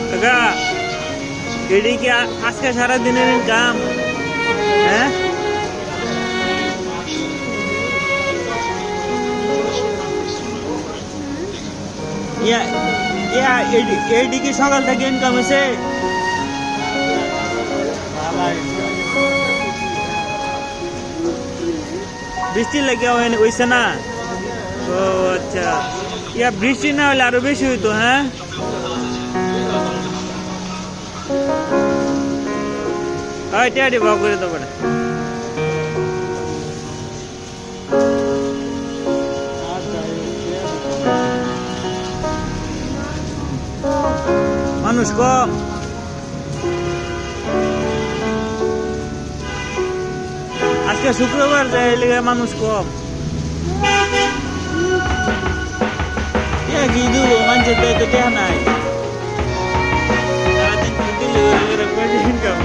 কাকা এডি কি আজকে সারা দিনের ইনকাম? হ্যাঁ ইয়া ইয়া এডি কি সকাল থেকে ইনকাম হয়েছে? বৃষ্টি লাগে হয়েছে না? ও আচ্ছা, ইয়া বৃষ্টি না হলে আরো বেশি হইতো। হ্যাঁ টেয়ারি ভাগ করে দেবো না। মানুষ কম, আজকে শুক্রবার যায় লেগে মানুষ কম। কি দূর মানুষের তো টেহা নাই, সারাদিন দিলে ইনকাম